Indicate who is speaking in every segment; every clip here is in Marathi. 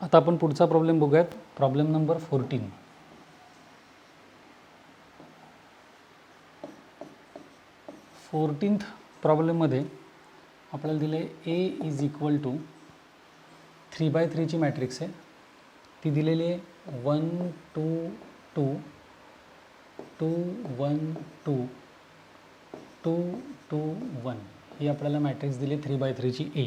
Speaker 1: आता आपण पुढचा प्रॉब्लेम बघूयात. Problem number 14. प्रॉब्लेममध्ये आपल्याला दिले A इज इक्वल टू 3/3 ची मॅट्रिक्स आहे. ती दिलेली आहे 1 2 2 2 1 2 2 2 1 ही आपल्याला मॅट्रिक्स दिली 3/3 ची A.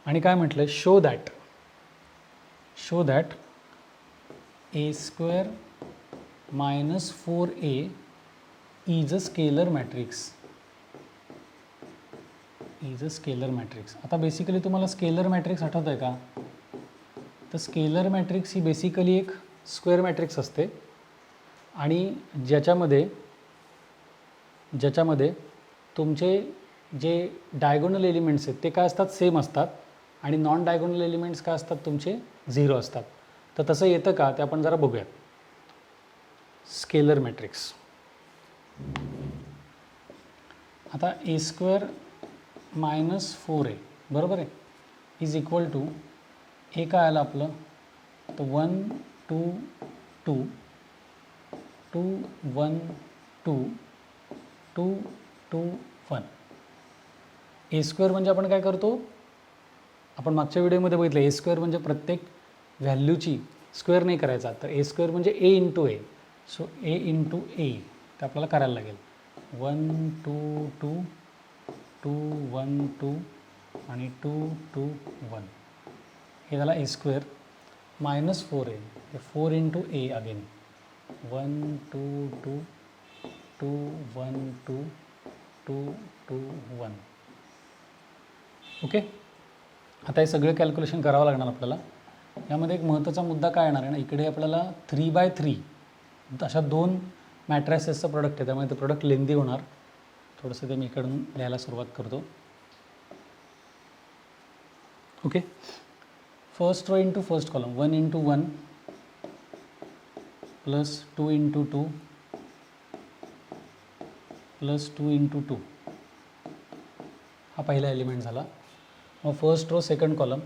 Speaker 1: आणि काय म्हटलं, show that A² minus 4A is a scalar matrix. आता बेसिकली तुम्हाला स्केलर मॅट्रिक्स आठवत आहे का? तर स्केलर मॅट्रिक्स ही बेसिकली एक स्क्वेअर मॅट्रिक्स असते आणि ज्याच्यामध्ये तुमचे जे डायगोनल एलिमेंट्स आहेत ते काय असतात, सेम असतात आणि नॉन डायगोनल एलिमेंट्स काय असतात, तुमचे 0 असतात. तर तसं येतं का ते आपण जरा बघूयात. Scalar matrix. आता A² मायनस 4A बरोबर आहे इज इक्वल टू ए काय आलं आपलं, तर 1 2 2 2 1 2 2 2 1. A² म्हणजे आपण काय करतो, आपण मागच्या व्हिडिओमध्ये बघितलं A² म्हणजे प्रत्येक व्हॅल्यूची स्क्वेअर नाही करायचा. तर A² म्हणजे A into A. So A into A ते आपल्याला करायला लागेल. 1 2 2 2 1 2 आणि 2 2 1 हे झाला A² मायनस 4A हे 4 इंटू ए अगेन 1 2 2 2 1 2 2 2 1. ओके. आता हे सगळे कॅल्क्युलेशन करावं लागणार आपल्याला. यामध्ये एक महत्त्वाचा मुद्दा काय येणार आहे ना, इकडे आपल्याला 3/3 अशा 2 मॅट्रायसेसचं प्रोडक्ट आहे, त्यामुळे ते प्रोडक्ट लेंदी होणार. थोडंसं ते मी इकडून लिहायला सुरुवात करतो. Okay. First row into first column 1 into 1 plus 2 into 2 plus 2 into 2 हा पहिला एलिमेंट झाला. मग first row second column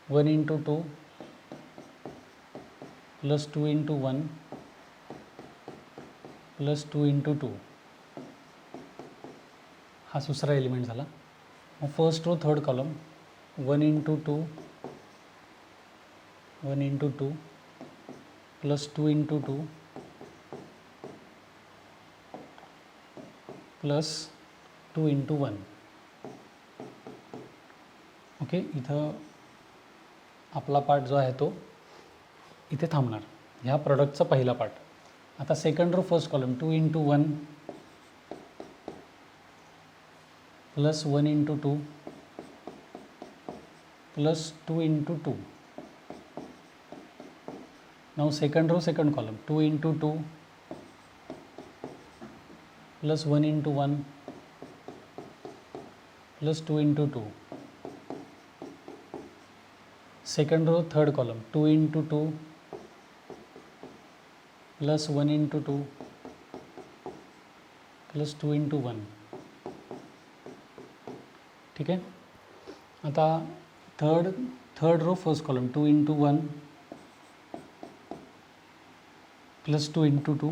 Speaker 1: 1 into 2 plus 2 into 1 plus 2 into 2 हा दुसरा एलिमेंट झाला. मग first row third column 1 into 2 1 into 2 plus 2 into 2 plus 2 into 1. Okay. इथं आपला पार्ट जो आहे तो इथे थांबणार, ह्या प्रोडक्टचा पहिला पार्ट. आता second row first column 2 into 1 plus 1 into 2 plus 2 into 2. Now second row second column 2 into 2 plus 1 into 1 plus 2 into 2. Second row third column 2 into 2 plus 1 into 2 plus 2 into 1. ठीक आहे. आता third row first column 2 into 1 plus 2 into 2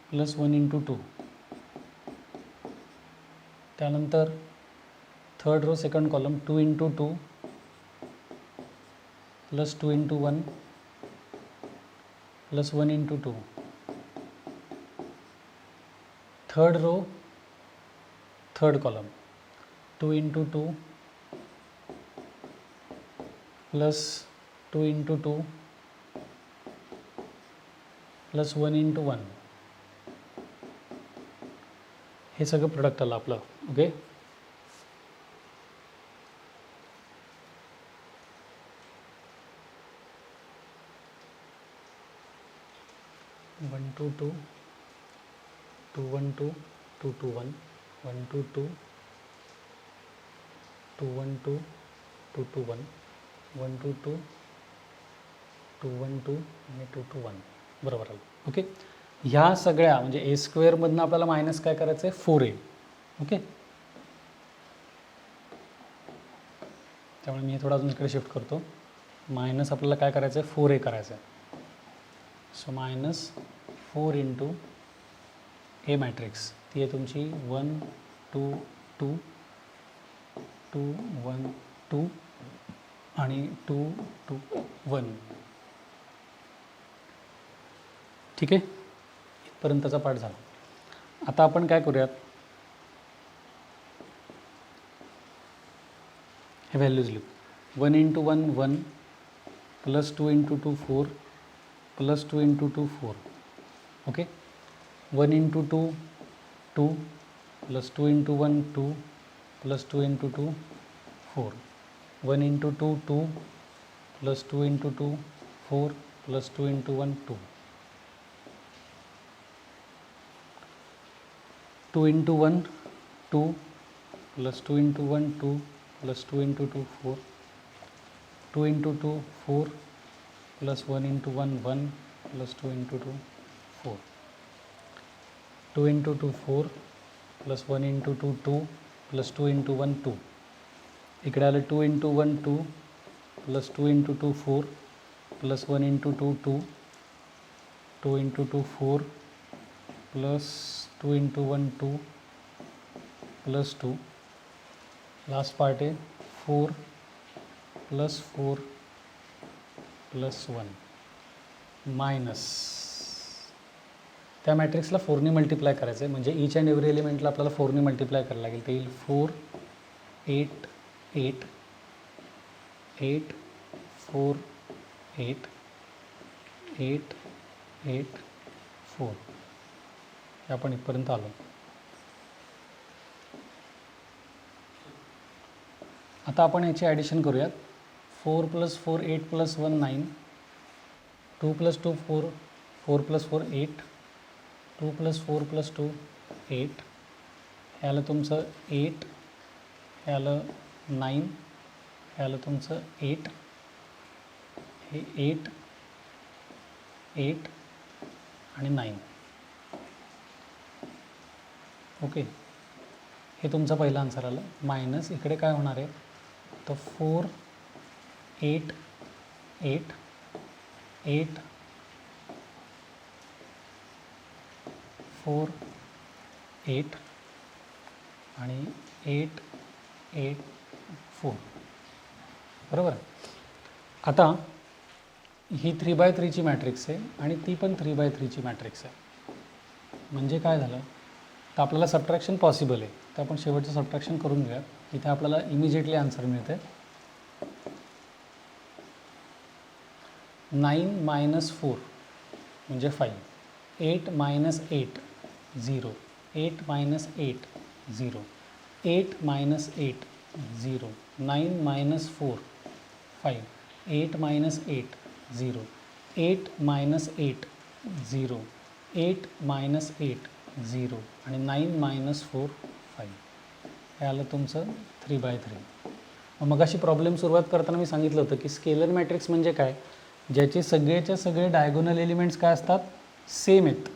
Speaker 1: plus 1 into 2. त्यानंतर third row second column 2 into 2 plus 2 into 1 plus 1 into 2. Third row third column 2 into 2 plus 2 into 2 plus 1 into 1. हे सगळं प्रोडक्ट आलं आपलं. ओके. वन टू टू 2 1 2 2 2 1 1 2 2 2 1 2 2 2 1 1 2 2 2 1 2 आणि 2 2 1 बरोबर आलं. ओके. ह्या सगळ्या म्हणजे A² मधनं आपल्याला मायनस काय करायचं आहे, 4A. ओके. त्यामुळे मी हे थोडं अजून इकडे शिफ्ट करतो. मायनस आपल्याला काय करायचं आहे, 4a करायचं आहे. So minus 4 into A matrix, ती आहे तुमची 1 2 2 2 1 2 आणि 2 2 1. ठीक आहे, इथपर्यंतचा पाठ झाला. आता आपण काय करूयात, हे व्हॅल्यूज लिहू. 1 into 1 1 plus 2 into 2 4 plus 2 into 2 4. Okay, 1 into 2 2 plus 2 into 1 2 plus 2 into 2 4. 1 into 2 2 plus 2 into 2 4 plus 2 into 1 2. 2 into 1 2 plus 2 into 1 2 plus 2 into 2 4. 2 into 2 4 plus 1 into 1 1 plus 2 into 2 4. 2 into 2 4 plus 1 into 2 2 plus 2 into 1 2. इकडे आलं 2 into 1 2 plus 2 into 2 4 plus 1 into 2 2. 2 into 2 4 plus 2 into 1 2 plus 2. Last part आहे 4 प्लस 4 प्लस 1 मायनस, त्या मॅट्रिक्सला 4ने मल्टिप्लाय करायचं आहे, म्हणजे ईच अँड एव्हरी एलिमेंटला आपल्याला 4ने मल्टिप्लाय करायला लागेल. ते येईल 4 8 8 8 4 8 8 8 4. हे आपण इथपर्यंत आलो. आता आपण याची ॲडिशन करूयात. 4 plus 4 8 plus 1 9. 2 plus 2 4 4 plus 4 8. 2 plus 4 plus 2 8. हे आलं तुमचं 8. हे आलं 9. हे आलं तुमचं 8. हे 8 8 आणि 9. ओके, हे तुमचं पहिलं आन्सर आलं. मायनस इकडे काय होणार आहे, तर 4 8 8 8 4 8 आणि 8 8 4. बरोबर. आता ही 3x3ची मॅट्रिक्स आहे आणि ती पण 3x3ची मॅट्रिक्स आहे. म्हणजे काय झालं, तर आपल्याला सबट्रॅक्शन पॉसिबल आहे. तर आपण शेवटचं सबट्रॅक्शन करून घेऊया. इथे आपल्याला इमिजिएटली आन्सर मिळते 9 मायनस 4 म्हणजे 5. 8 minus 8 0. 8 minus 8 0. 8 minus 8 0. 9 minus 4 5. 8 minus 8 0. 8 minus 8 0. 8 minus 8 0 आणि 9 मायनस 4 5. हे आलं तुमचं 3x3. मग अशी प्रॉब्लेम सुरुवात करताना मी सांगितलं होतं की स्केलर मॅट्रिक्स म्हणजे काय, ज्याचे सगळेच्या सगळे डायगोनल एलिमेंट्स काय असतात, सेम आहेत.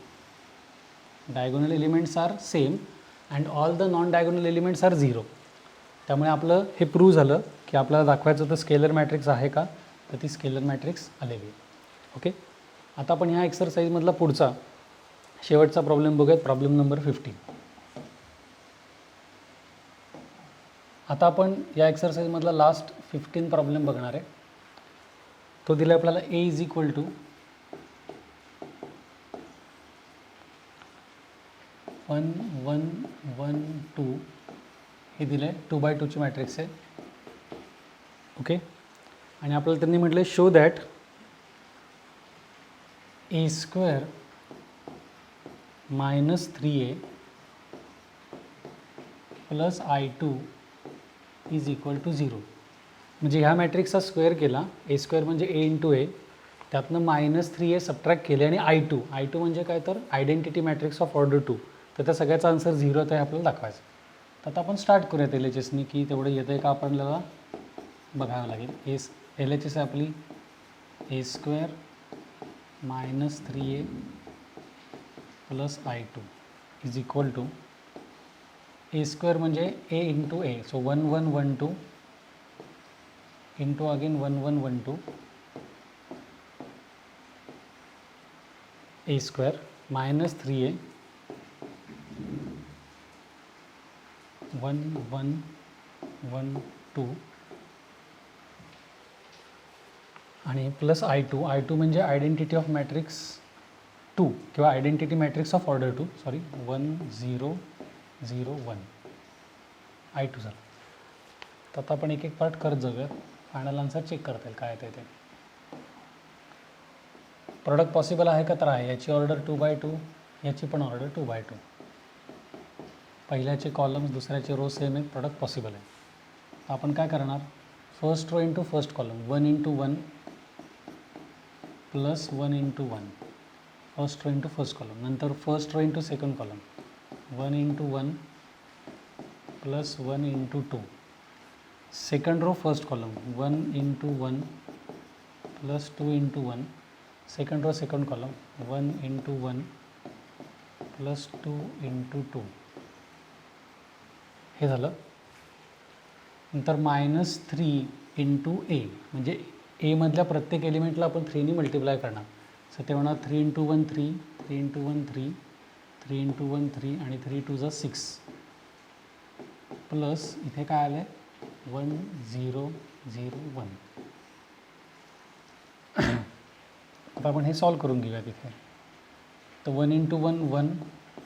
Speaker 1: Diagonal elements are same and all the non diagonal elements are 0. त्यामुळे आपलं हे प्रूव्ह झालं की आपल्याला दाखवायचं होतं स्केलर मॅट्रिक्स आहे का, तर ती स्केलर मॅट्रिक्स आलेली. ओके, आता आपण ह्या एक्सरसाइजमधला पुढचा शेवटचा प्रॉब्लेम बघूयात, प्रॉब्लेम नंबर 15. आता आपण या एक्सरसाइजमधला लास्ट 15 प्रॉब्लेम बघणार आहे. तो दिला आपल्याला a इज इक्वल टू 1 1 1 2. हे दिलं आहे 2x2ची मॅट्रिक्स आहे. ओके, आणि आपल्याला त्यांनी म्हटलं show that a² minus 3a plus I2 is equal to 0. म्हणजे ह्या मॅट्रिक्सचा स्क्वेअर केला, a² म्हणजे a इंटू a, त्यातनं मायनस 3a सबट्रॅक्ट केले आणि I2 म्हणजे काय, तर आयडेंटिटी मॅट्रिक्स ऑफ ऑर्डर 2. तर त्या सगळ्याचा आन्सर 0 आहे आपल्याला दाखवायचं. तर आता आपण स्टार्ट करूयात LHSनी की तेवढं येतं आहे का आपल्याला बघावं लागेल. LHS आहे आपली a² minus 3a plus I2 is equal to a² म्हणजे a into a. So 1 1 1 2 into again 1 1 1 2 a square minus 3a 1 1 1 2 आणि प्लस I2 म्हणजे आयडेंटिटी ऑफ मॅट्रिक्स 2 किंवा identity matrix of order 2 sorry 1 0 0 1 I2 झालं. तर आता आपण एक एक पार्ट करत जाऊयात. फायनल आन्सर चेक करता येईल काय येते ते. प्रोडक्ट पॉसिबल आहे का? तर आहे. याची ऑर्डर 2/2, याची पण ऑर्डर 2/2. पहिल्याचे कॉलम्स दुसऱ्याचे रो सेम आहेत, प्रोडक्ट पॉसिबल आहे. आपण काय करणार? First row into first column 1 into 1 plus 1 into 1 first row into first column. नंतर first row into second column 1 into 1 plus 1 into 2. Second row first column 1 into 1 plus 2 into 1. Second row second column 1 into 1 plus 2 into 2. हे झालं. नंतर -3 इंटू ए म्हणजे एमधल्या प्रत्येक एलिमेंटला आपण 3ने मल्टिप्लाय करणार. सो ते होणार 3 इंटू 1 3, 3 इंटू 1 3, 3 इंटू 1 3 आणि 3 2 जा 6 प्लस इथे काय आलं आहे 1 0 0 1. आता आपण हे सॉल्व करून घेऊया तिथे. तर 1 into 1 1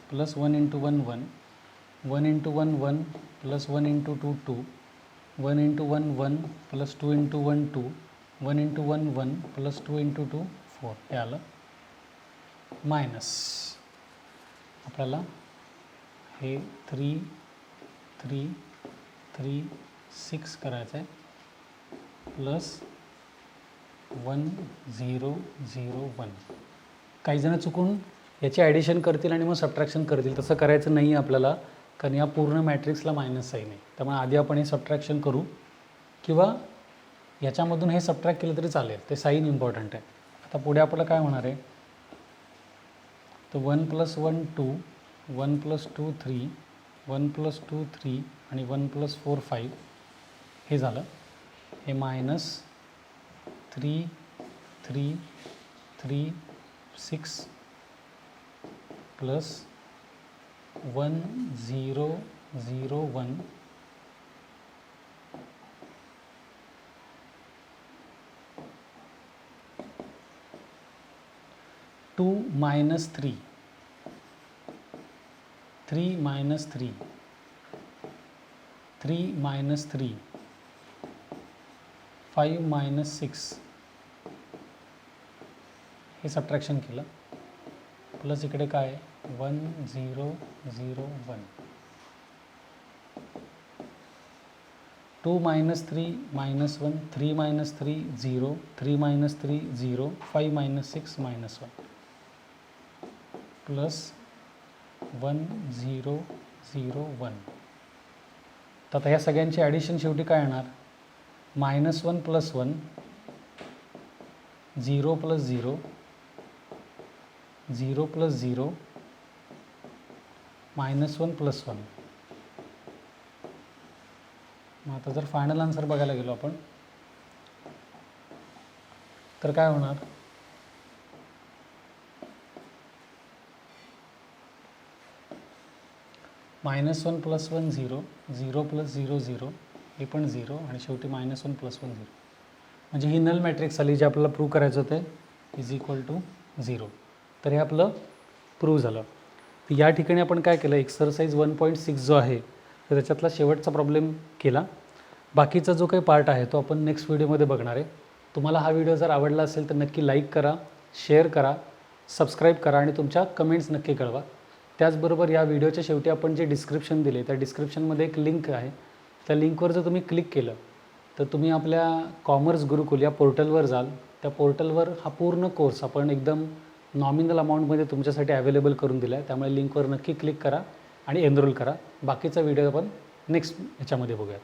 Speaker 1: plus 1 into 1 1, 1 into 1 1 plus 1 into 2 2, 1 into 1 1 plus 2 into 1 2, 1 into 1 1 plus 2 into 2 4. हे आलं मायनस. आपल्याला हे 3 3 3 6 करायचं आहे प्लस 1 0 0 1. काही जण चुकून याची ॲडिशन करतील आणि मग सबट्रॅक्शन करतील. तसं करायचं नाही आपल्याला, कारण या पूर्ण मॅट्रिक्सला मायनस साईन आहे. त्यामुळे आधी आपण हे सबट्रॅक्शन करू किंवा याच्यामधून हे सबट्रॅक्ट केलं तरी चालेल. ते साईन इम्पॉर्टंट आहे. आता पुढे आपल्याला काय होणार आहे? तर 1 + 1 2, 1 + 2 3, 1 + 2 3 आणि 1 + 4 5. हे झालं. हे -3 3 3 6 प्लस 1 0 0 1 2 - 3 3 - 3 3 - 3 5 - 6. हे सबट्रॅक्शन केलं प्लस इकडे काय 1 0 0 1. 2 - 3 -1, 3 - 3 0, 3 - 3 0, 5 - 6 -1 प्लस 1 0 0 1. तर आता ह्या सगळ्यांची ॲडिशन शेवटी काय येणार? -1 + 1 0 + 0 0 + 0 -1 + 1. मग आता जर फायनल आन्सर बघायला गेलो आपण तर काय होणार? -1 + 1 0, 0 + 0 0, हे पण 0 आणि शेवटी -1 + 1 0. म्हणजे ही नल मॅट्रिक्स आली जी आपल्याला प्रूव्ह करायचं होतं = 0. तर हे आपलं प्रूव्ह झालं. तर या ठिकाणी आपण काय केलं? एक्सरसाइज 1.6 जो आहे तर त्याच्यातला शेवटचा प्रॉब्लेम केला. बाकीचा जो काही पार्ट आहे तो आपण नेक्स्ट व्हिडिओमध्ये बघणार आहे. तुम्हाला हा व्हिडिओ जर आवडला असेल तर नक्की लाईक करा, शेअर करा, सबस्क्राईब करा आणि तुमच्या कमेंट्स नक्की कळवा. त्याचबरोबर या व्हिडिओच्या शेवटी आपण जे डिस्क्रिप्शन दिले त्या डिस्क्रिप्शनमध्ये एक लिंक आहे. त्या लिंकवर जर तुम्ही क्लिक केलं तर तुम्ही आपल्या कॉमर्स गुरुकुल या पोर्टलवर जाल. त्या पोर्टलवर हा पूर्ण कोर्स आपण एकदम नॉमिनल अमाऊंटमध्ये तुमच्यासाठी अवेलेबल करून दिला आहे. त्यामुळे लिंकवर नक्की क्लिक करा आणि एनरोल करा. बाकीचा व्हिडिओ आपण नेक्स्ट ह्याच्यामध्ये बघूया.